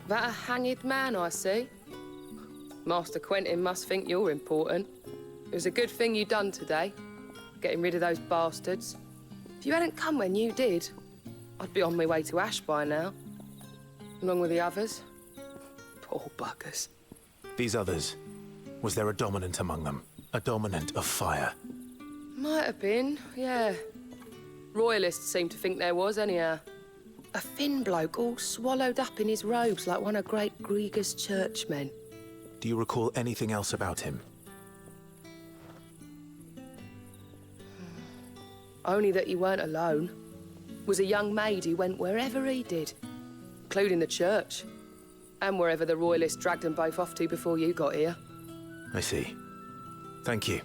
That a hanged man, I see. Master Quentin must think you're important. It was a good thing you done today, getting rid of those bastards. If you hadn't come when you did, I'd be on my way to Ash by now, along with the others. Poor buggers. These others, was there a dominant among them? A dominant of fire? Might have been, yeah. Royalists seem to think there was, anyhow. A thin bloke all swallowed up in his robes like one of Great Gregor's churchmen. Do you recall anything else about him? Only that he weren't alone. Was a young maid who went wherever he did, including the church, and wherever the Royalists dragged them both off to before you got here. I see. Thank you.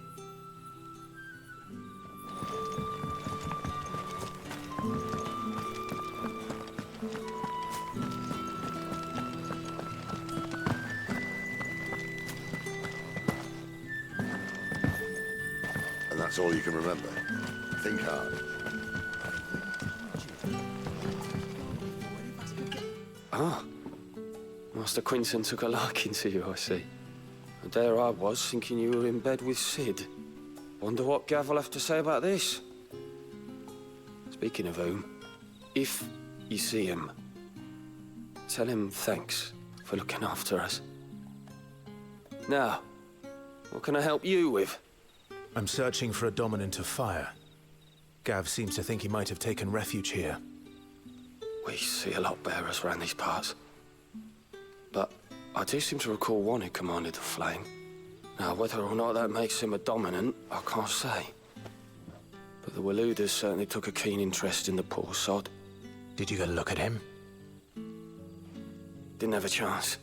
And that's all you can remember. Think hard. Ah. Master Quentin took a liking to you, I see. And there I was, thinking you were in bed with Sid. Wonder what Gav will have to say about this. Speaking of whom, if you see him, tell him thanks for looking after us. Now, what can I help you with? I'm searching for a dominant of fire. Gav seems to think he might have taken refuge here. We see a lot bearers around these parts. But I do seem to recall one who commanded the flame. Now, whether or not that makes him a dominant, I can't say. But the Waluders certainly took a keen interest in the poor sod. Did you get a look at him? Didn't have a chance.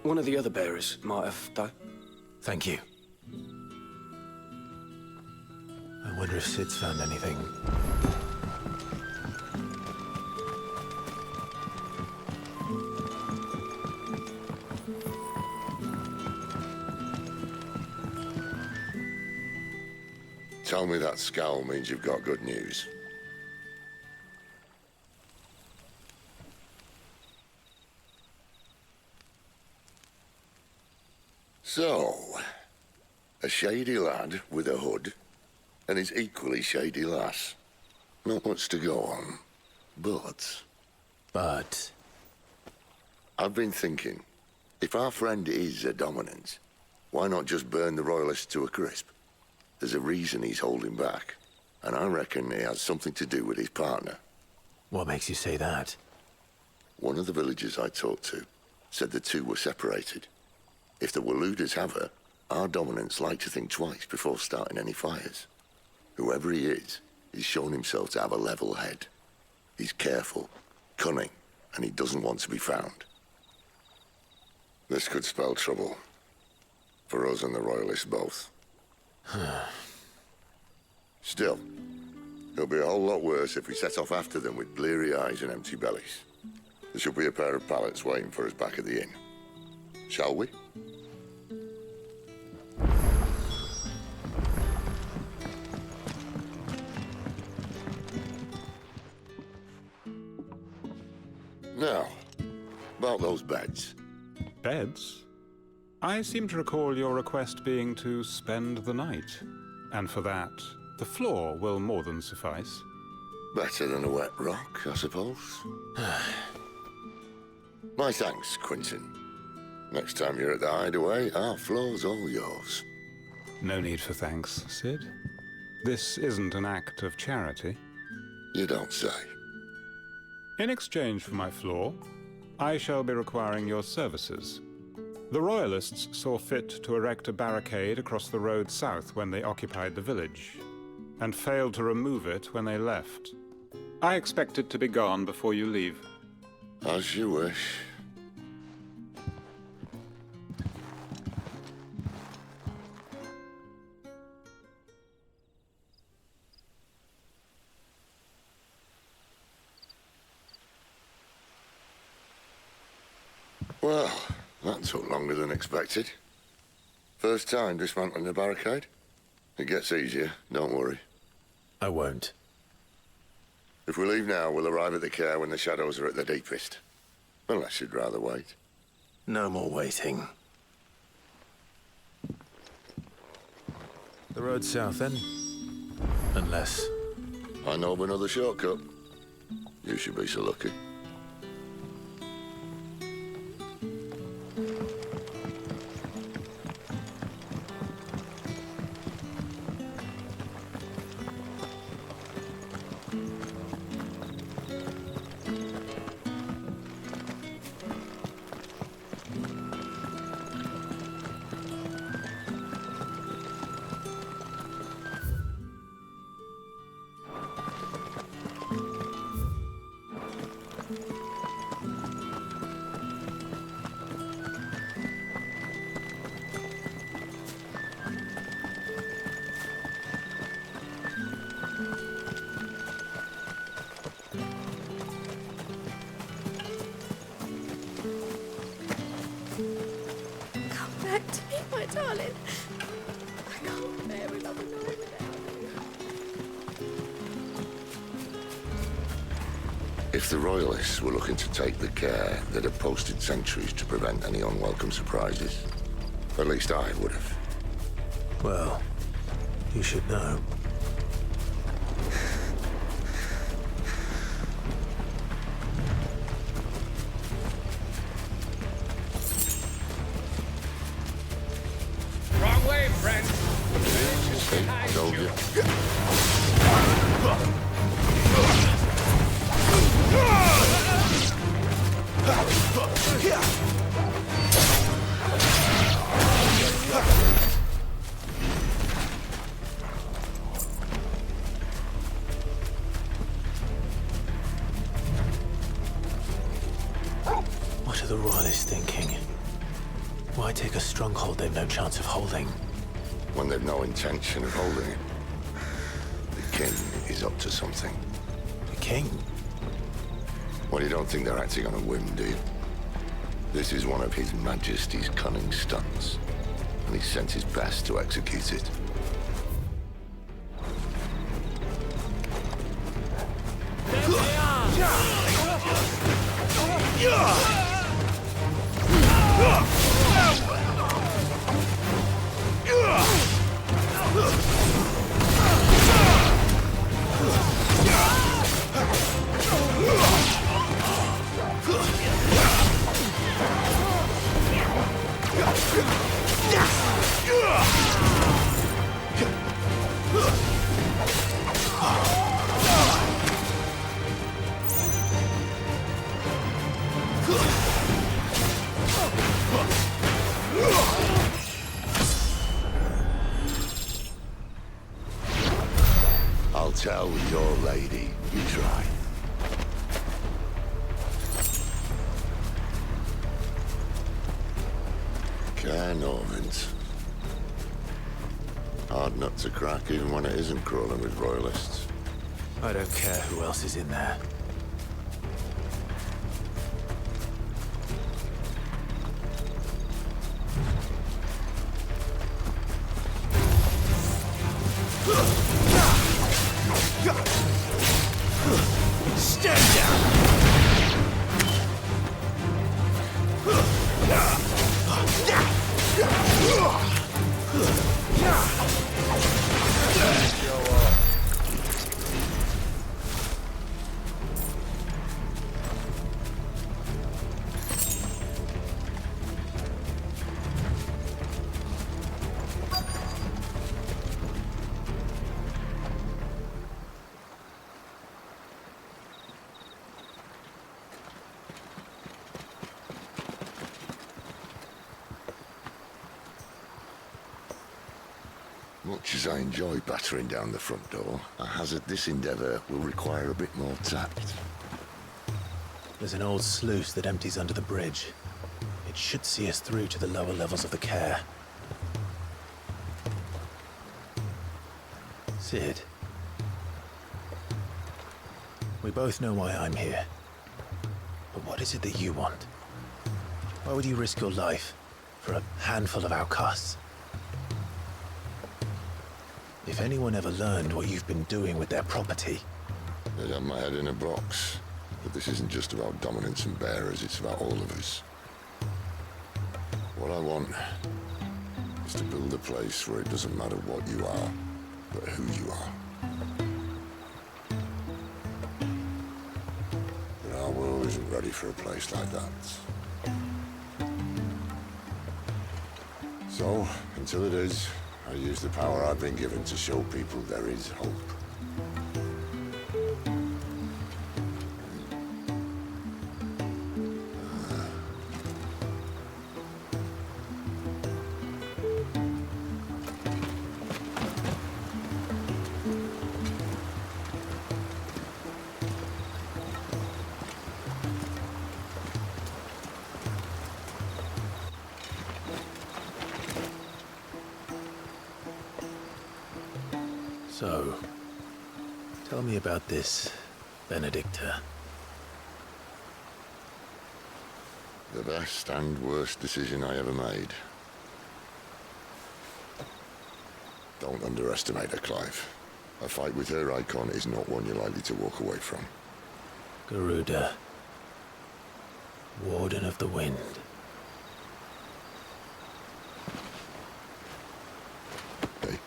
One of the other bearers might have, though. Thank you. I wonder if Sid's found anything. Tell me that scowl means you've got good news. So, a shady lad with a hood, and his equally shady lass. Not much to go on, but... I've been thinking, if our friend is a dominant, why not just burn the Royalists to a crisp? There's a reason he's holding back, and I reckon it has something to do with his partner. What makes you say that? One of the villagers I talked to said the two were separated. If the Waluders have her, our dominants like to think twice before starting any fires. Whoever he is, he's shown himself to have a level head. He's careful, cunning, and he doesn't want to be found. This could spell trouble. For us and the Royalists both. Still, it'll be a whole lot worse if we set off after them with bleary eyes and empty bellies. There should be a pair of pallets waiting for us back at the inn. Shall we? Now, about those beds. Beds? I seem to recall your request being to spend the night. And for that, the floor will more than suffice. Better than a wet rock, I suppose. My thanks, Quentin. Next time you're at the hideaway, our floor's all yours. No need for thanks, Sid. This isn't an act of charity. You don't say. In exchange for my floor, I shall be requiring your services. The Royalists saw fit to erect a barricade across the road south when they occupied the village, and failed to remove it when they left. I expect it to be gone before you leave. As you wish. Well, that took longer than expected. First time dismantling the barricade? It gets easier, don't worry. I won't. If we leave now, we'll arrive at the care when the shadows are at their deepest. Unless you'd rather wait. No more waiting. The road south, then? Unless... I know of another shortcut. You should be so lucky. Back to me, my darling. I can't bear another night without you. If the Royalists were looking to take the care, they'd have posted sentries to prevent any unwelcome surprises. At least I would have. Well, you should know. Wrong way, friend. Okay, told you. What are the Royalists thinking? Why take a stronghold they've no chance of holding? When they've no intention of holding it. The king is up to something. The king? Well, you don't think they're acting on a whim, do you? This is one of His Majesty's cunning stunts, and he's sent his best to execute it. I'll tell your lady. You try. Care Normans. Hard nut to crack even when it isn't crawling with royalists. I don't care who else is in there. Stand down! Much as I enjoy battering down the front door, I hazard this endeavour will require a bit more tact. There's an old sluice that empties under the bridge. It should see us through to the lower levels of the care. Sid. We both know why I'm here. But what is it that you want? Why would you risk your life for a handful of outcasts? If anyone ever learned what you've been doing with their property... They'd have my head in a box. But this isn't just about dominance and bearers, it's about all of us. What I want is to build a place where it doesn't matter what you are, but who you are. But our world isn't ready for a place like that. So, until it is, I use the power I've been given to show people there is hope. So, tell me about this, Benedicta. The best and worst decision I ever made. Don't underestimate her, Clive. A fight with her icon is not one you're likely to walk away from. Garuda. Warden of the Wind. Hey?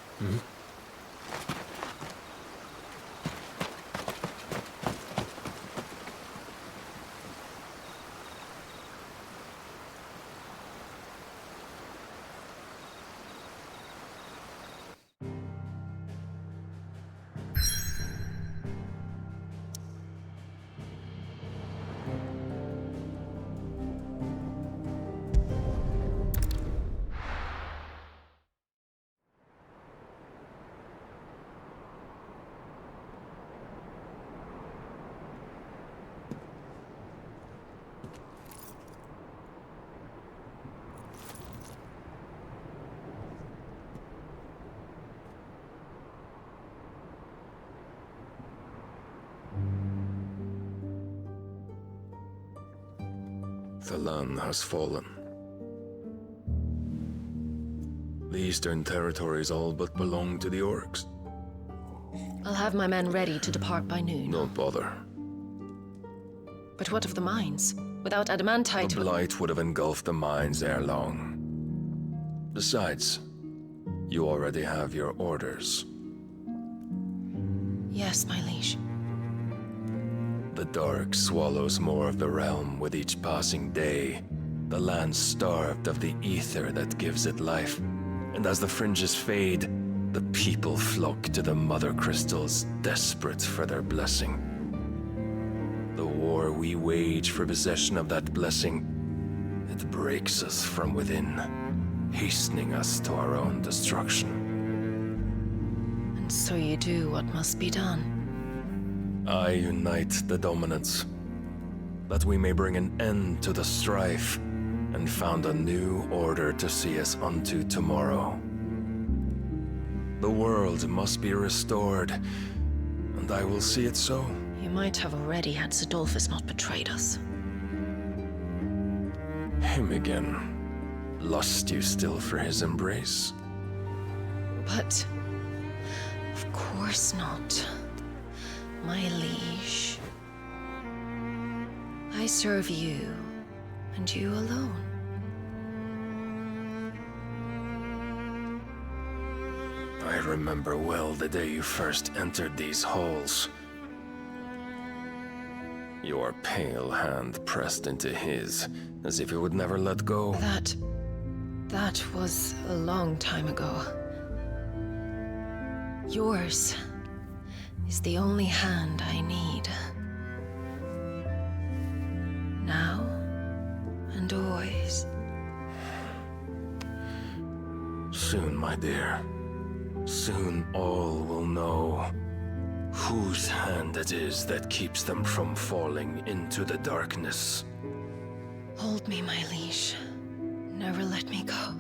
The land has fallen. The Eastern territories all but belong to the orcs. I'll have my men ready to depart by noon. Don't bother. But what of the mines? Without The adamantite... blight would have engulfed the mines ere long. Besides, you already have your orders. Yes, my liege. The dark swallows more of the realm with each passing day. The land starved of the ether that gives it life. And as the fringes fade, the people flock to the mother crystals, desperate for their blessing. The war we wage for possession of that blessing, it breaks us from within, hastening us to our own destruction. And so you do what must be done. I unite the dominants, that we may bring an end to the strife, and found a new order to see us unto tomorrow. The world must be restored, and I will see it so. You might have already had Zidolphus not betrayed us. Him again. Lust you still for his embrace? But... of course not. My liege. I serve you, and you alone. I remember well the day you first entered these halls. Your pale hand pressed into his, as if it would never let go. That was a long time ago. Yours is the only hand I need. Now and always. Soon, my dear. Soon all will know whose hand it is that keeps them from falling into the darkness. Hold me, my liege. Never let me go.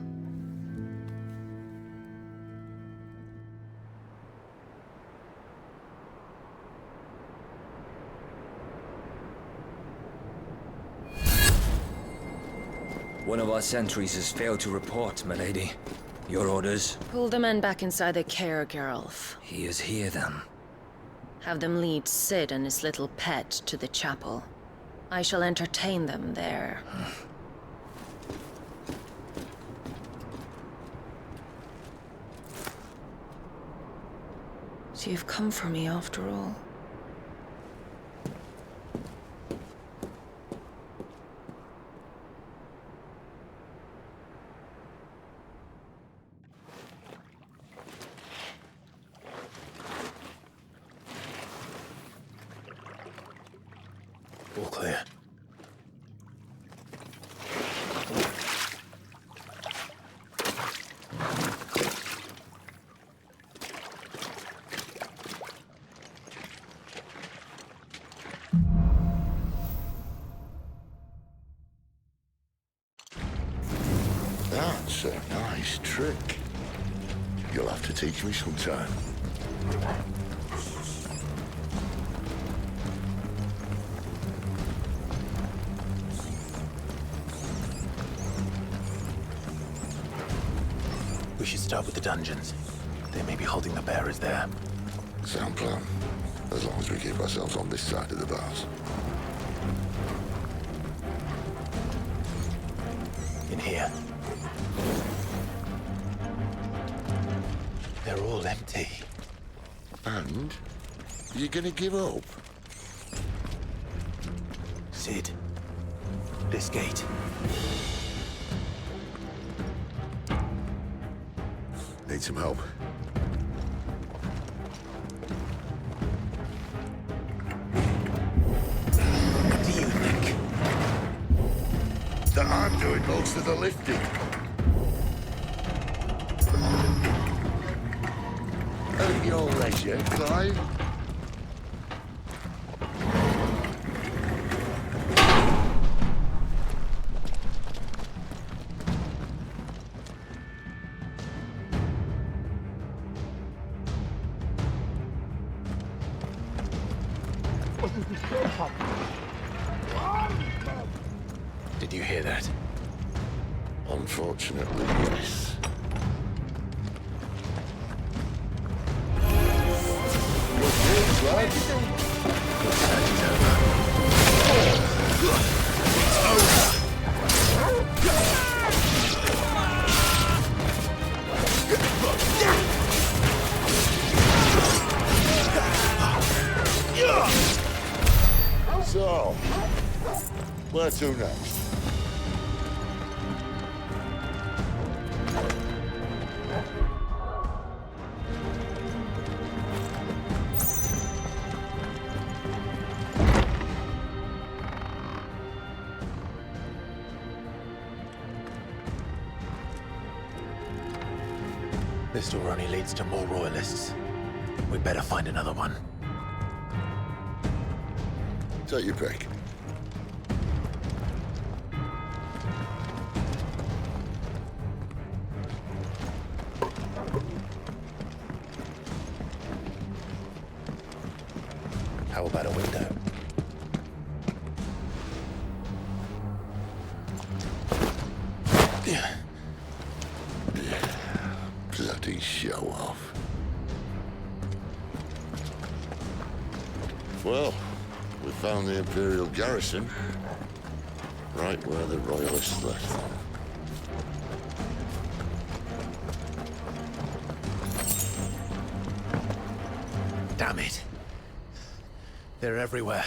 One of our sentries has failed to report, milady. Your orders? Pull the men back inside the care, Geralf. He is here, then. Have them lead Sid and his little pet to the chapel. I shall entertain them there. So you've come for me after all. All clear. That's a nice trick. You'll have to teach me sometime. We should start with the dungeons. They may be holding the bearers there. Sound plan. As long as we keep ourselves on this side of the bars. In here. They're all empty. And? You're gonna give up? Sid. This gate. Need some help. What do you think? That I'm doing most of the lifting. At your leisure, Clive. Did you hear that? Unfortunately, yes. So, where to next? This door only leads to more royalists. We'd better find another one. Take your pick. How about a window? Bloody show off. Well, we found the Imperial garrison. Right where the Royalists left them. Damn it. They're everywhere.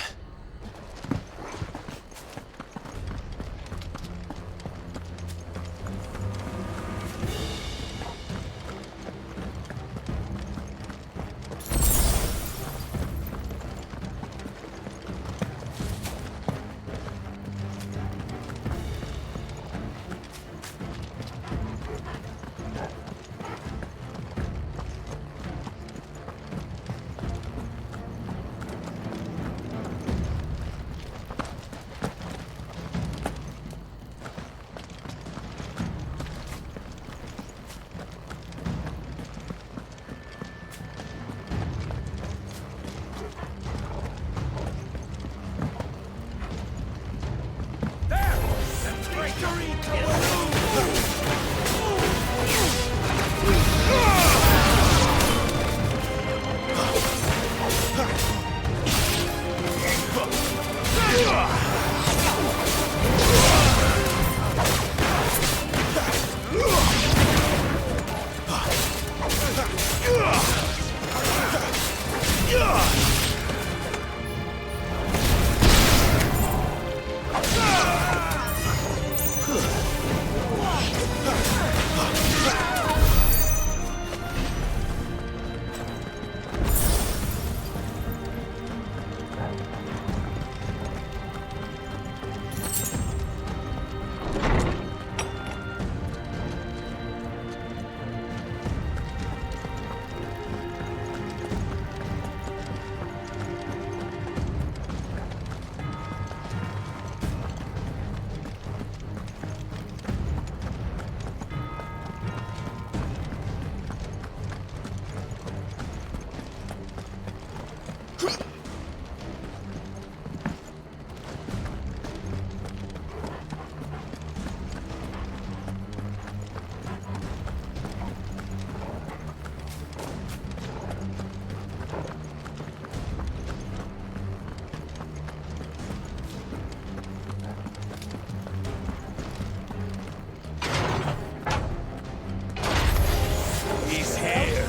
He's here.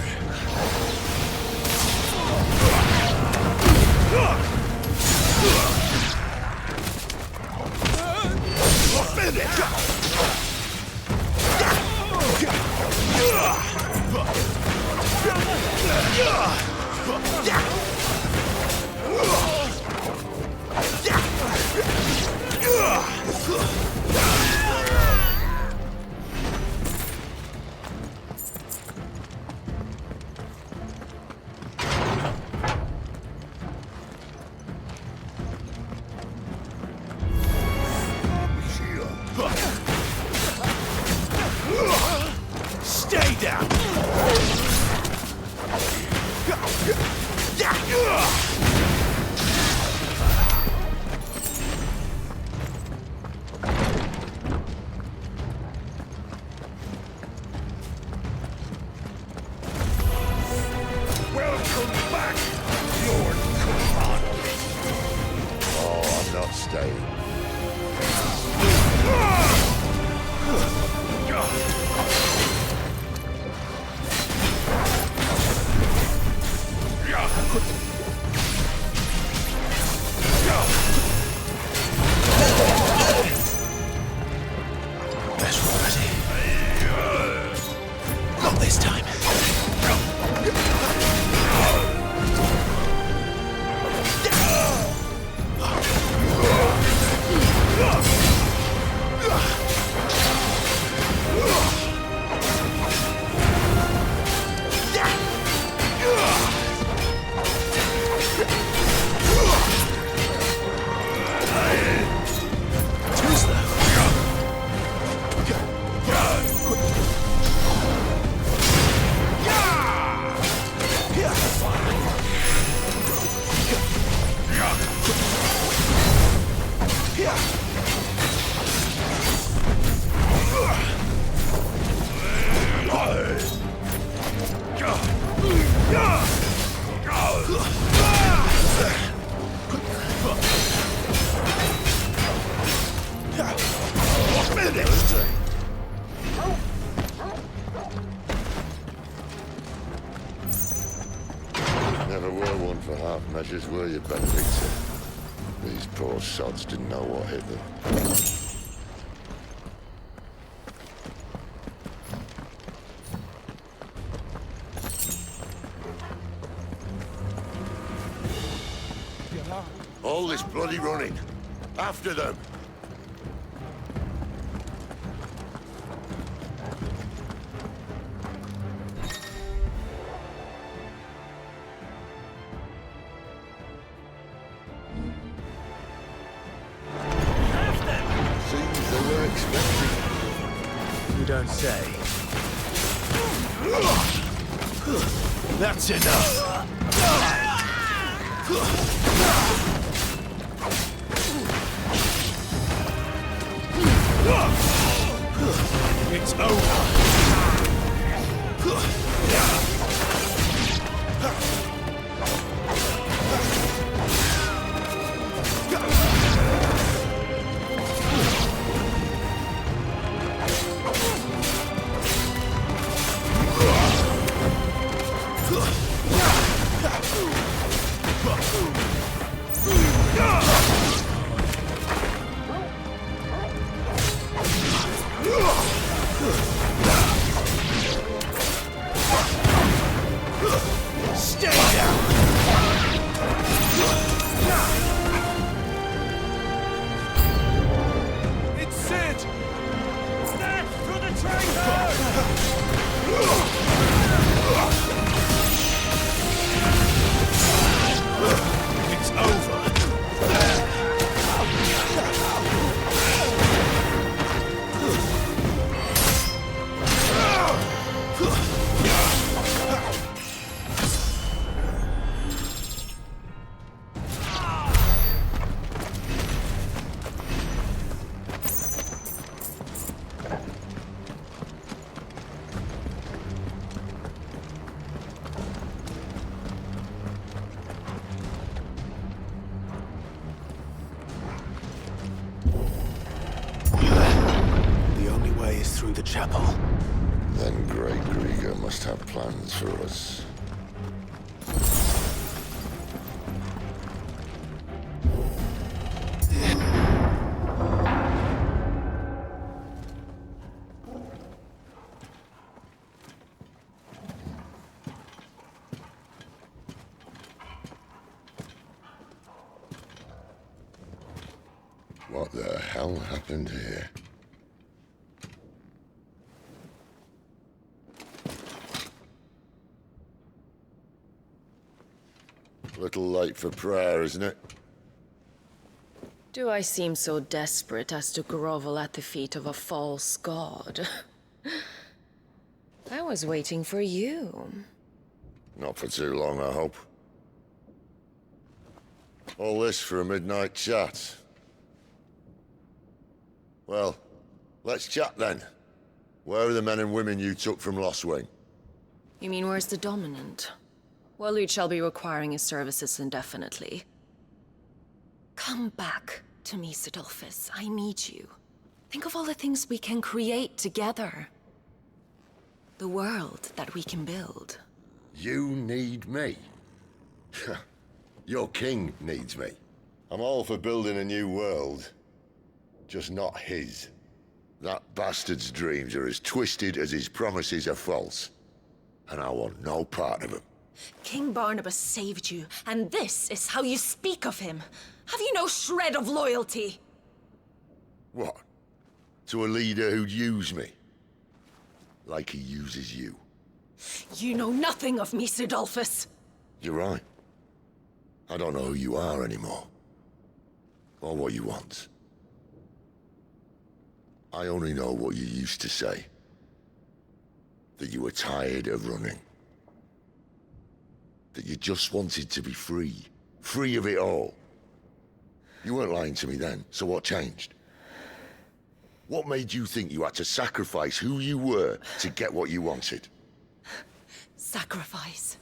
Stay down. Welcome back, Lord Command. Oh, I'm not staying. That's already. Not this time. Too slow. Never were one for half measures, were you, Benedicta? These poor sods didn't know what hit them. All this bloody running. After them. Seems they were expecting. You don't say. That's enough. It's over. through the chapel. Then Great Grieger must have plans for us. What the hell happened here? Little late for prayer, isn't it? Do I seem so desperate as to grovel at the feet of a false god? I was waiting for you. Not for too long, I hope. All this for a midnight chat. Well, let's chat then. Where are the men and women you took from Lost Wing? You mean where's the dominant? Waloed shall be requiring his services indefinitely. Come back to me, Sidolphus. I need you. Think of all the things we can create together. The world that we can build. You need me? Your king needs me. I'm all for building a new world. Just not his. That bastard's dreams are as twisted as his promises are false. And I want no part of them. King Barnabas saved you, and this is how you speak of him. Have you no shred of loyalty? What? To a leader who'd use me? Like he uses you. You know nothing of me, Sidolphus. You're right. I don't know who you are anymore. Or what you want. I only know what you used to say. That you were tired of running. That you just wanted to be free. Free of it all. You weren't lying to me then, so what changed? What made you think you had to sacrifice who you were to get what you wanted? Sacrifice.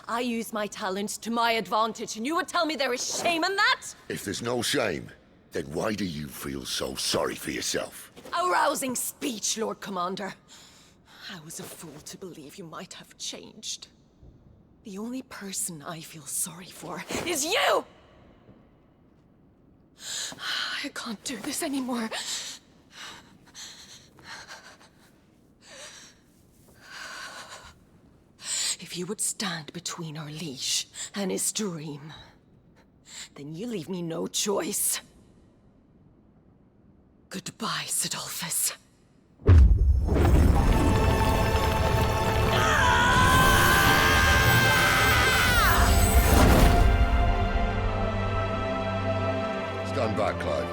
I use my talents to my advantage, and you would tell me there is shame in that? If there's no shame, then why do you feel so sorry for yourself? A rousing speech, Lord Commander. I was a fool to believe you might have changed. The only person I feel sorry for is you! I can't do this anymore. If you would stand between our liege and his dream, then you leave me no choice. Goodbye, Sidolphus. Stand back, Clive.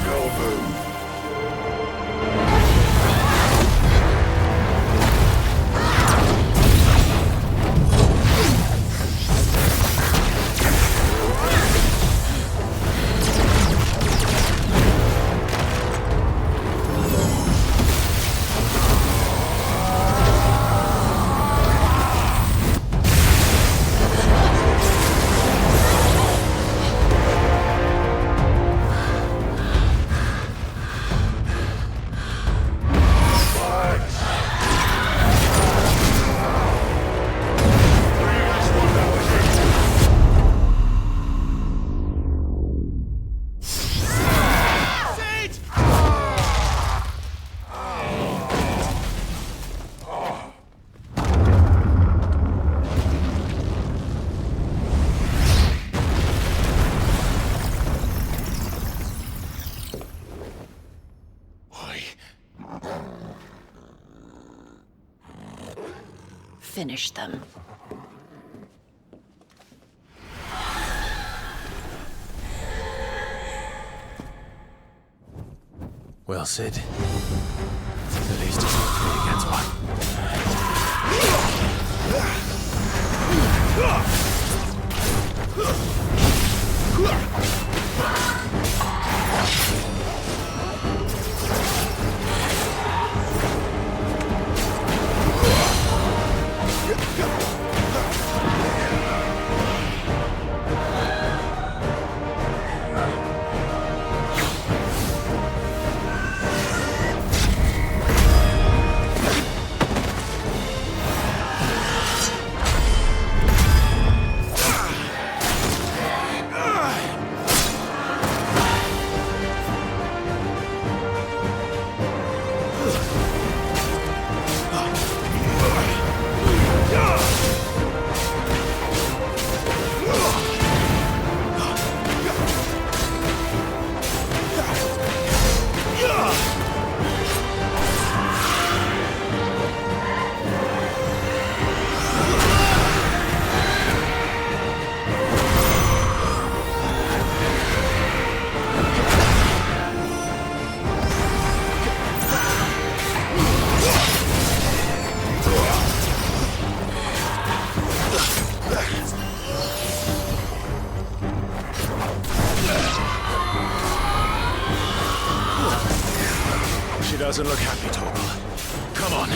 No move. Finish them. Well, Sid. At least it's not 3 against 1. doesn't look happy, Torgal. Come on.